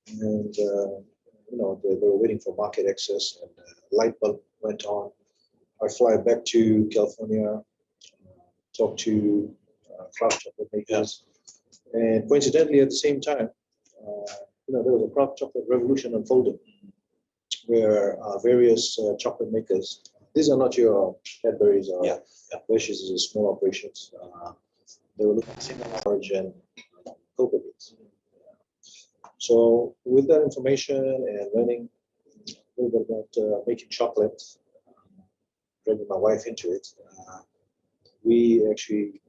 and they were waiting for market access, and light bulb went on. I fly back to California, talk to craft chocolate makers, and coincidentally at the same time, there was a craft chocolate revolution unfolding, where various chocolate makers. These are not your Cadbury's or Hershey's, these are small operations. They were looking at single origin cocoa beans. So with that information and learning a little bit about making chocolate, bringing my wife into it, we actually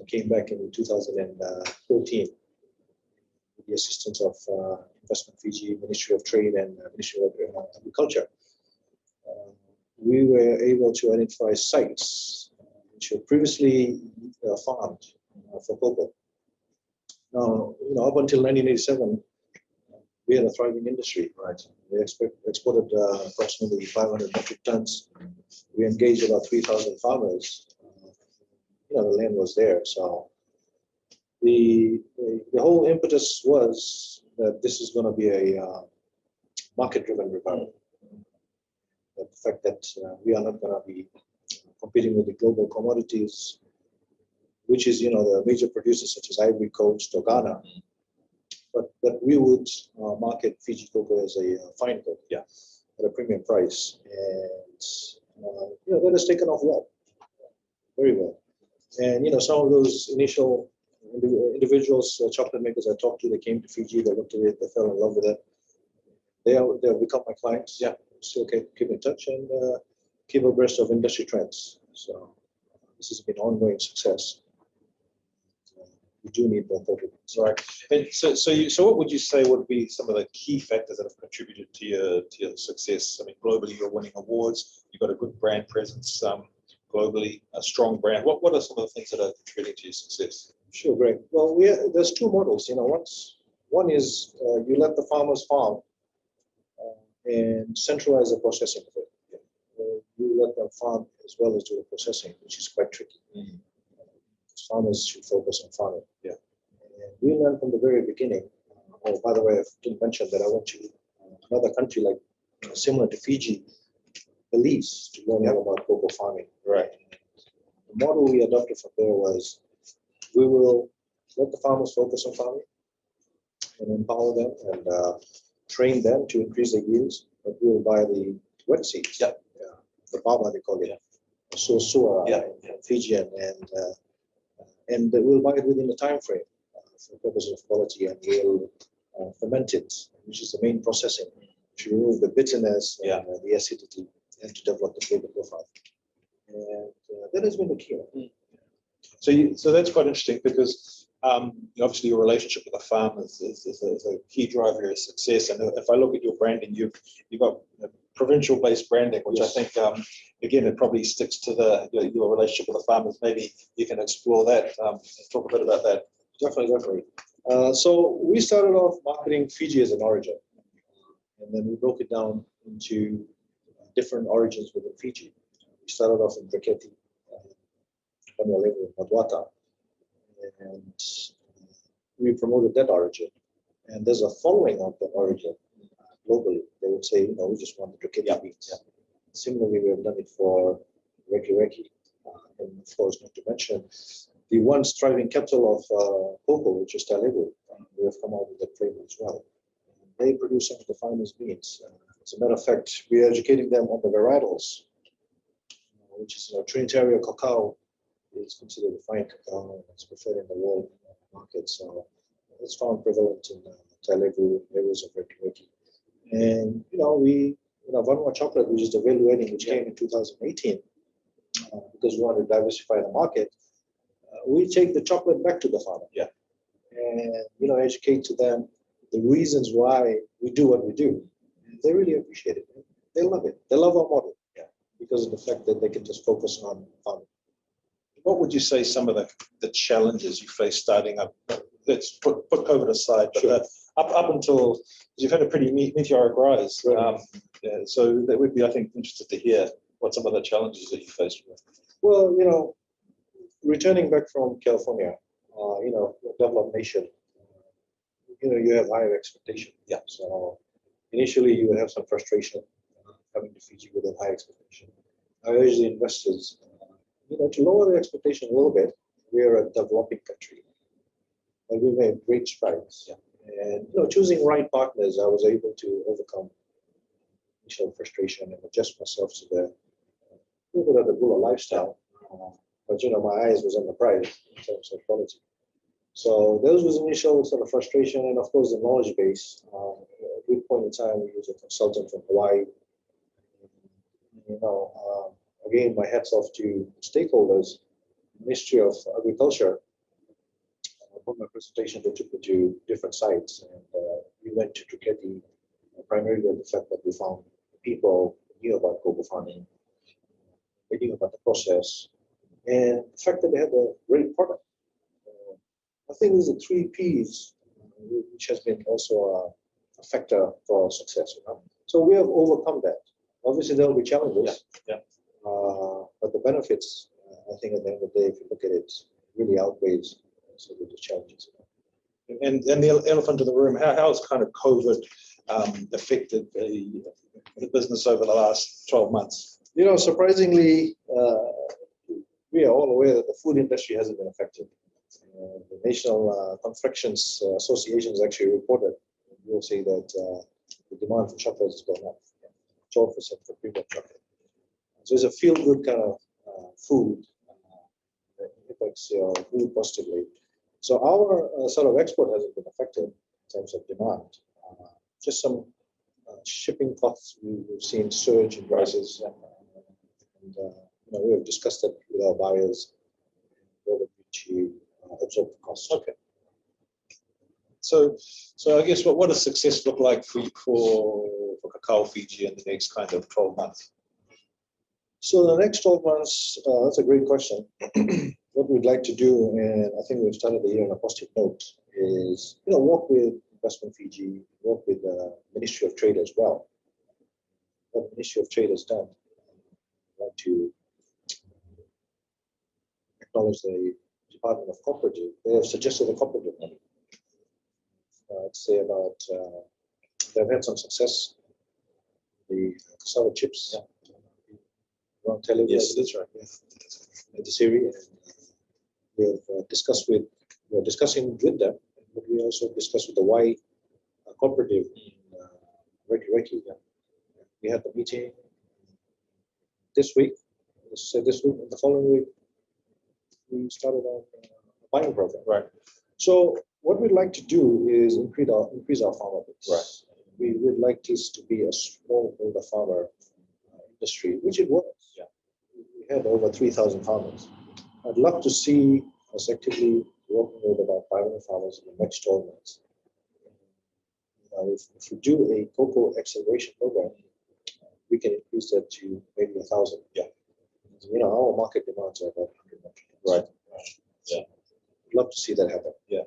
came back in 2014 with the assistance of Investment Fiji, Ministry of Trade, and Ministry of Agriculture. We were able to identify sites which were previously farmed for cocoa. Now, up until 1987, we had a thriving industry, right? We exported approximately 500 metric tons. We engaged about 3,000 farmers. The land was there. So the whole impetus was that this is going to be a market-driven revival. The fact that we are not going to be competing with the global commodities, which is, the major producers such as Ivory Coast or Ghana, but that we would market Fiji cocoa as a fine cocoa at a premium price. And, that has taken off well, very well. And, some of those initial individuals, chocolate makers I talked to, they came to Fiji, they looked at it, they fell in love with it. They'll become my clients. Yeah. Still keep in touch and keep abreast of industry trends. So this has been ongoing success. We do need more focus. Right. And so what would you say would be some of the key factors that have contributed to your success? I mean, globally, you're winning awards. You've got a good brand presence globally, a strong brand. What are some of the things that are contributing to your success? Sure, Greg. Well, there's two models. One is you let the farmers farm and centralize the processing of it. You let them farm as well as do the processing, which is quite tricky. Farmers should focus on farming. Yeah. And we learned from the very beginning. Oh, by the way, I didn't mention that I went to another country like similar to Fiji, Belize, to learn more about cocoa farming. Right. The model we adopted from there was we will let the farmers focus on farming and empower them and train them to increase their yields, but we will buy the wet seeds. Yeah. The baba, they call it. So Fijian, and we'll buy it within the time frame for purposes of quality, and we'll ferment it, which is the main processing, to remove the bitterness and the acidity and to develop the flavor profile. And that has been the key. So that's quite interesting because obviously your relationship with the farm is a key driver of your success. And if I look at your branding, you've got provincial-based branding, which I think, again, it probably sticks to your relationship with the farmers. Maybe you can explore that, talk a bit about that. Definitely. So we started off marketing Fiji as an origin, and then we broke it down into different origins within Fiji. We started off in Briketi, Vanua Chocolate, and we promoted that origin. And there's a following of that origin globally. They would say, we just want the Briketi beans. Yeah. Similarly, we have done it for Reki. And of course, not to mention the once thriving capital of cocoa, which is Talegu. We have come out with that flavor as well. They produce some of the finest beans. As a matter of fact, we are educating them on the varietals, which is Trinitario cacao is considered a fine cacao. It's preferred in the world market. So it's found prevalent in Talegu, areas of Reki. And, Vanua Chocolate, which is the value adding, which came in 2018, because we want to diversify the market, we take the chocolate back to the farmer. Yeah. And, educate to them the reasons why we do what we do. They really appreciate it. They love it. They love our model. Yeah. Because of the fact that they can just focus on farming. What would you say some of the challenges you face starting up? Let's put COVID aside, but Sure. Up until you've had a pretty meteoric rise. Right. So that would be, I think, interested to hear what some of the challenges that you faced with. Well, returning back from California, a developed nation, you have higher expectation. Yeah. So initially you will have some frustration coming to Fiji with a high expectation. I urge the investors, to lower the expectation a little bit. We are a developing country, and we made great strides. Yeah. And choosing right partners, I was able to overcome initial frustration and adjust myself to the little bit of the Gula lifestyle. But my eyes was on the prize in terms of quality. So those was initial sort of frustration, and of course the knowledge base. At a good point in time, we used a consultant from Hawaii. Again, my hats off to stakeholders, Ministry of Agriculture. For my presentation, they took me to different sites, and we went to Triketi, primarily the fact that we found people who knew about cocoa farming, they knew about the process, and the fact that they had a great product. I think there's the three P's, which has been also a factor for success. So we have overcome that. Obviously, there will be challenges, but the benefits, I think, at the end of the day, if you look at it, really outweighs the challenges. And the elephant in the room, how has kind of COVID affected the business over the last 12 months? Surprisingly, we are all aware that the food industry hasn't been affected. The National Confections Association has actually reported, we'll say that the demand for chocolate has gone up, 12% for premium chocolate. So it's a feel-good kind of food that impacts your mood positively. So our sort of export hasn't been affected in terms of demand. Just some shipping costs, we've seen surge in prices, and we have discussed that with our buyers to absorb the cost. Okay. So I guess what does success look like for Cacao Fiji in the next kind of 12 months? So the next 12 months, that's a great question. What we'd like to do, and I think we've started the year on a positive note, is work with Investment Fiji, work with the Ministry of Trade as well. What the Ministry of Trade has done, I'd like to acknowledge the Department of Cooperative. They have suggested a cooperative model. I'd say about they've had some success. The cassava chips. Around television. Yes, that's right. At the series, we have we're discussing with them, but we also discussed with the Y cooperative in Reiki. We had the meeting this week. This week, and the following week, we started our buying program. Right. So what we'd like to do is increase our farmer base. Right. We would like this to be a smallholder farmer industry, which it was. Yeah. We had over 3,000 farmers. I'd love to see us actively working with about 500 farmers in the next 12 months. If we do a cocoa acceleration program, we can increase that to maybe 1,000. Yeah. Our market demands are about 100 metric tons. Right. Yeah. I'd love to see that happen. Yeah.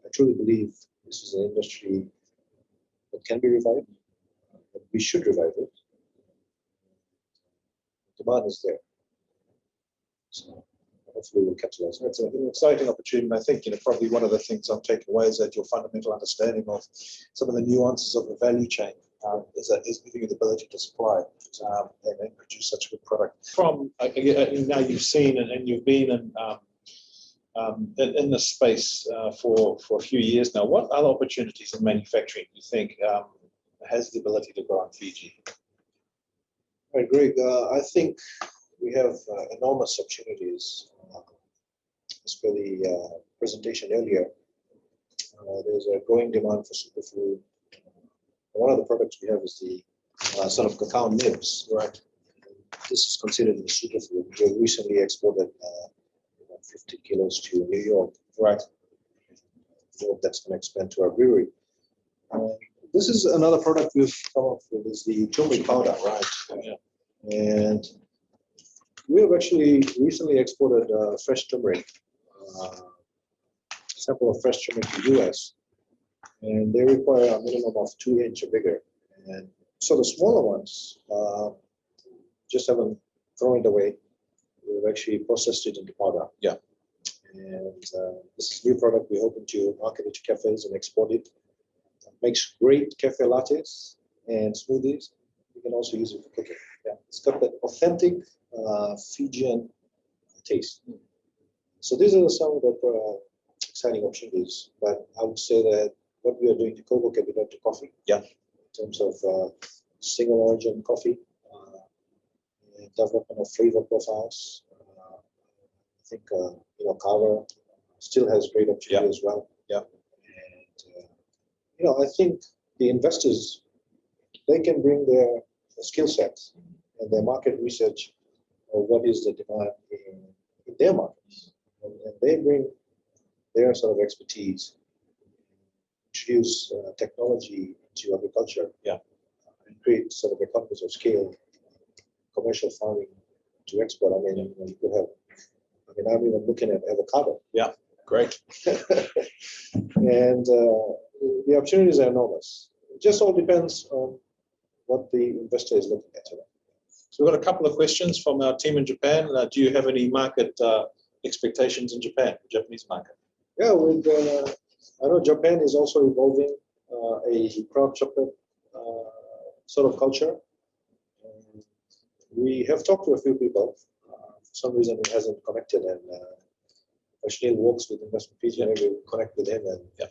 I truly believe this is an industry that can be revived. But we should revive it. Demand is there. So hopefully we'll capitalize. It's an exciting opportunity. And I think probably one of the things I'm taking away is that your fundamental understanding of some of the nuances of the value chain is giving you the ability to supply and produce such a good product. From now you've seen and you've been in this space for a few years now. What other opportunities in manufacturing do you think has the ability to grow in Fiji? Right, Greg. I think we have enormous opportunities. As per the presentation earlier, there's a growing demand for superfood. One of the products we have is the sort of cacao nibs. Right. This is considered a superfood. We recently exported 50 kilos to New York. Right. That's going to expand to our brewery. This is another product we've come up with, is the turmeric powder. Right. Yeah. And we have actually recently exported fresh turmeric, sample of fresh turmeric to the US. And they require a minimum of 2 inch or bigger. And so the smaller ones just haven't thrown it away. We've actually processed it into powder. Yeah. And this is a new product we're hoping to market it to cafes and export it. Makes great cafe lattes and smoothies. You can also use it for cooking. Yeah, it's got that authentic Fijian taste. So these are some of the exciting opportunities. But I would say that what we are doing to cocoa can be done to coffee. Yeah. In terms of single origin coffee, development of flavor profiles. I think Kava still has great opportunity as well. Yeah. And I think the investors, they can bring their skill sets and their market research of what is the demand in their markets, and they bring their sort of expertise, introduce technology to agriculture, and create sort of economies of scale, commercial farming to export. I mean, you could have. I mean, I'm even looking at avocado. Yeah, great. And the opportunities are enormous. It just all depends on what the investor is looking at. So we've got a couple of questions from our team in Japan. Do you have any market expectations in Japan, the Japanese market? Yeah, I know Japan is also evolving a craft chocolate sort of culture. We have talked to a few people. For some reason, it hasn't connected, and Ashnil works with Investment Fiji, and we'll connect with him and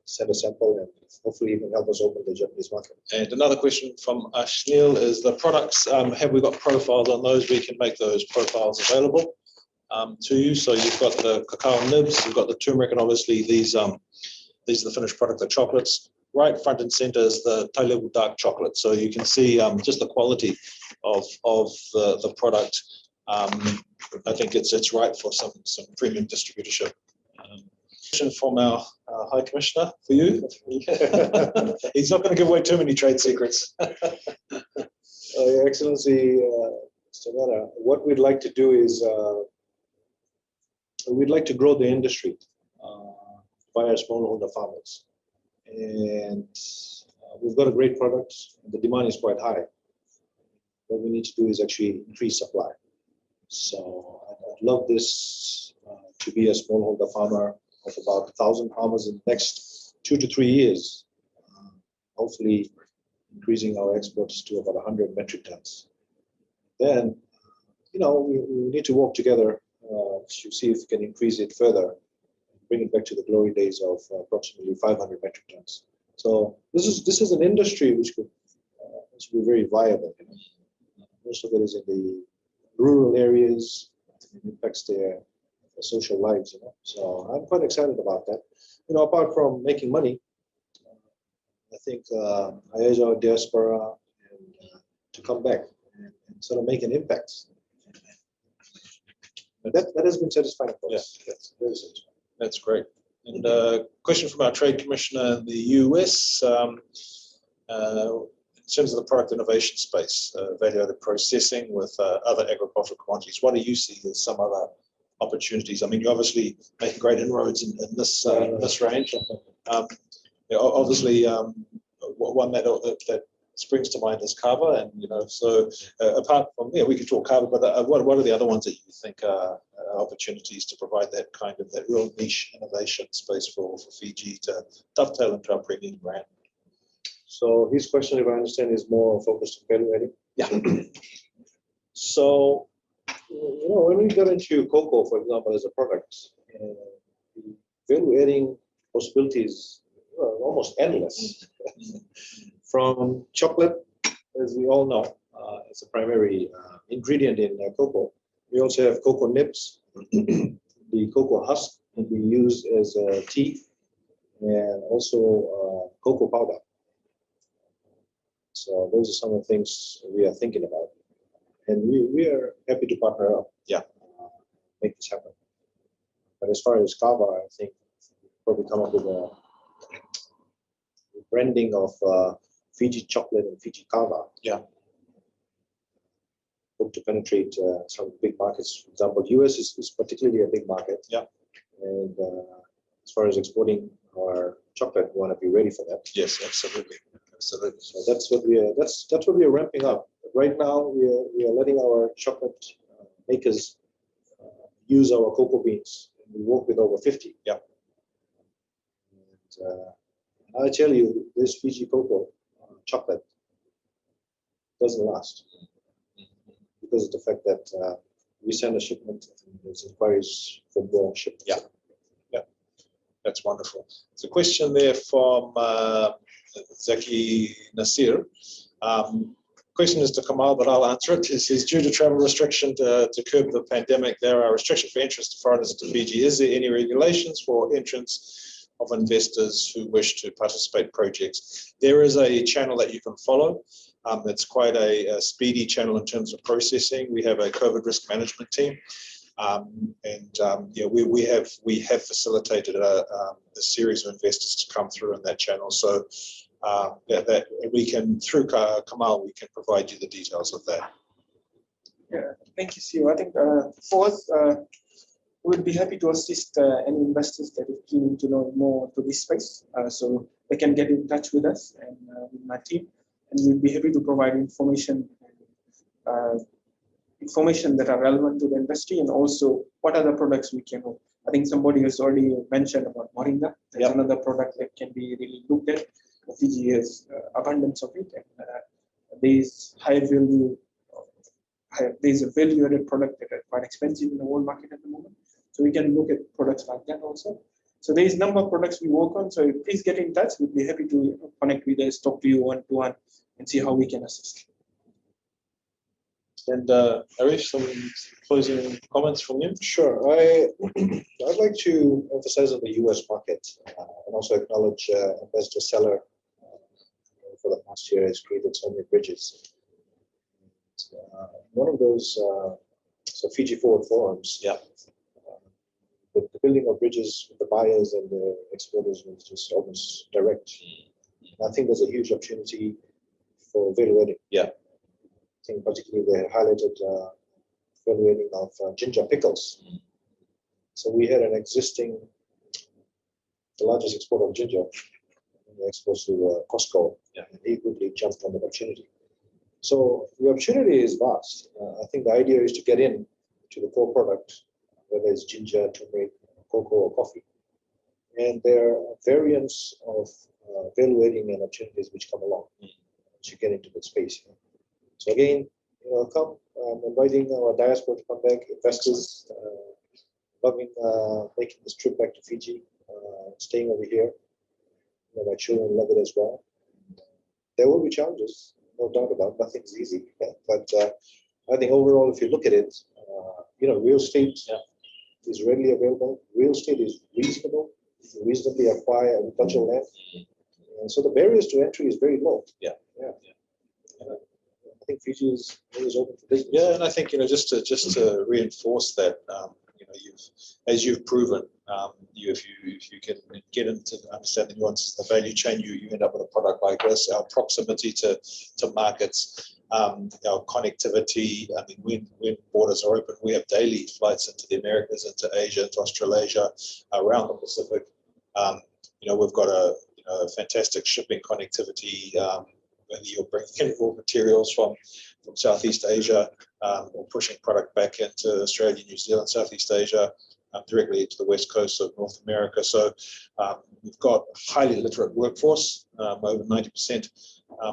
send a sample, and hopefully he can help us open the Japanese market. And another question from Ashnil is the products, have we got profiles on those? We can make those profiles available to you. So you've got the cacao nibs, you've got the turmeric, and obviously these are the finished product, the chocolates. Right front and center is the Tailebu dark chocolate. So you can see just the quality of the product. I think it's right for some premium distributorship. Question from our High Commissioner for you. He's not going to give away too many trade secrets. Your Excellency, Mr. Mera, what we'd like to do is we'd like to grow the industry via smallholder farmers. And we've got a great product. The demand is quite high. What we need to do is actually increase supply. So I'd love this to be a smallholder farmer of about 1,000 farmers in the next 2 to 3 years. Hopefully increasing our exports to about 100 metric tons. Then, we need to work together to see if we can increase it further, bring it back to the glory days of approximately 500 metric tons. So this is an industry which could be very viable. Most of it is in the rural areas. It impacts their social lives. So I'm quite excited about that. Apart from making money, I think I urge our diaspora to come back and sort of make an impact. That has been satisfying for us. That's very satisfying. That's great. And a question from our Trade Commissioner in the US. In terms of the product innovation space, value-added processing with other agricultural commodities, what do you see as some other opportunities? I mean, you're obviously making great inroads in this range. Obviously, one that springs to mind is kava, and so apart from we could talk kava, but what are the other ones that you think are opportunities to provide that real niche innovation space for Fiji to dovetail into our premium brand? So his question, if I understand, is more focused on value adding. Yeah. So when we got into cocoa, for example, as a product, the value adding possibilities are almost endless. From chocolate, as we all know, it's a primary ingredient in cocoa. We also have cocoa nibs. The cocoa husk can be used as tea, and also cocoa powder. So those are some of the things we are thinking about. And we are happy to partner up. Yeah. Make this happen. But as far as kava, I think we'll probably come up with a branding of Fiji chocolate and Fiji kava. Yeah. Hope to penetrate some big markets. For example, US is particularly a big market. Yeah. And as far as exporting our chocolate, we want to be ready for that. Yes, absolutely. Absolutely. So that's what we are ramping up. Right now, we are letting our chocolate makers use our cocoa beans We work with over 50. Yeah. And I tell you, this Fiji cocoa chocolate doesn't last because of the fact that we send a shipment and there's inquiries for more shipments. Yeah. Yeah. That's wonderful. There's a question there from Zaki Nasir. Question is to Kamal, but I'll answer it. It says, due to travel restriction to curb the pandemic, there are restrictions for entrance to foreigners to Fiji. Is there any regulations for entrance of investors who wish to participate in projects? There is a channel that you can follow. It's quite a speedy channel in terms of processing. We have a COVID risk management team. Yeah, we have facilitated a series of investors to come through in that channel. So that we can, through Kamal, we can provide you the details of that. Yeah, thank you, CEO. I think for us, we'd be happy to assist any investors that are keen to know more to this space. So they can get in touch with us and with my team, and we'll be happy to provide information that are relevant to the industry, and also what other products we can hold. I think somebody has already mentioned about moringa. There's another product that can be really looked at. Fiji has abundance of it, and there's there's a value-added product that are quite expensive in the world market at the moment. So we can look at products like that also. So there's a number of products we work on. So please get in touch. We'd be happy to connect with us, talk to you one-to-one, and see how we can assist. And Arif, some closing comments from you? Sure. I'd like to emphasize on the US market and also acknowledge Ambassador Seller for the past year has created so many bridges. One of those, so Fiji Forward forums, the building of bridges with the buyers and the exporters was just almost direct. And I think there's a huge opportunity for value adding. Yeah. I think particularly they highlighted value adding of ginger pickles. So we had an existing, the largest exporter of ginger, exposed to Costco, and he quickly jumped on the opportunity. So the opportunity is vast. I think the idea is to get in to the core product, whether it's ginger, turmeric, cocoa, or coffee. And there are variants of value adding and opportunities which come along to get into the space. So again, come, inviting our diaspora to come back, investors, loving making this trip back to Fiji, staying over here. My children love it as well. There will be challenges, no doubt about it. Nothing's easy. But I think overall, if you look at it, real estate is readily available. Real estate is reasonable. You can reasonably acquire agricultural land. And so the barriers to entry is very low. I think Fiji is always open for business. Yeah, and I think just to reinforce that, as you've proven, if you can get into understanding nuances of the value chain, you end up with a product like this. Our proximity to markets, our connectivity. I mean, when borders are open, we have daily flights into the Americas, into Asia, into Australasia, around the Pacific. We've got a fantastic shipping connectivity. Whether you're bringing in raw materials from Southeast Asia or pushing product back into Australia, New Zealand, Southeast Asia, directly into the west coast of North America. So we've got a highly literate workforce, over 90%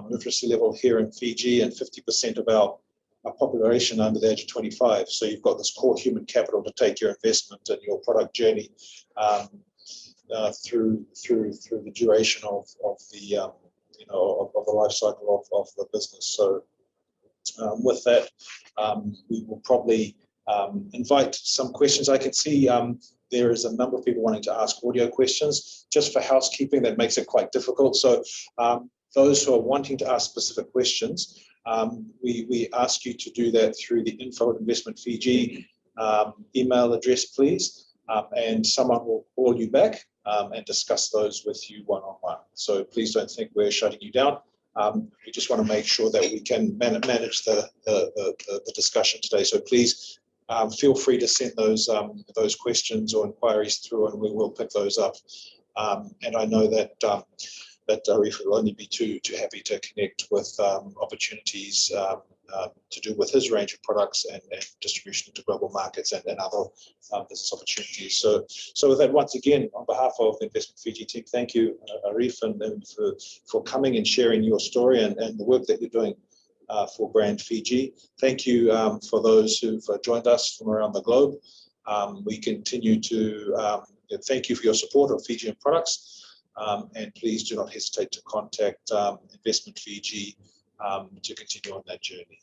literacy level here in Fiji, and 50% of our population under the age of 25. So you've got this core human capital to take your investment and your product journey through the duration of the life cycle of the business. So with that, we will probably invite some questions. I can see there is a number of people wanting to ask audio questions. Just for housekeeping, that makes it quite difficult. So those who are wanting to ask specific questions, we ask you to do that through the info@investmentfiji email address, please, and someone will call you back and discuss those with you one-on-one. So please don't think we're shutting you down. We just want to make sure that we can manage the discussion today. So please feel free to send those questions or inquiries through, and we will pick those up. And I know that Arif will only be too happy to connect with opportunities to do with his range of products and distribution to global markets and other business opportunities. So with that, once again, on behalf of the Investment Fiji team, thank you, Arif, and for coming and sharing your story and the work that you're doing for Brand Fiji. Thank you for those who've joined us from around the globe. We continue to thank you for your support of Fijian products, and please do not hesitate to contact Investment Fiji to continue on that journey.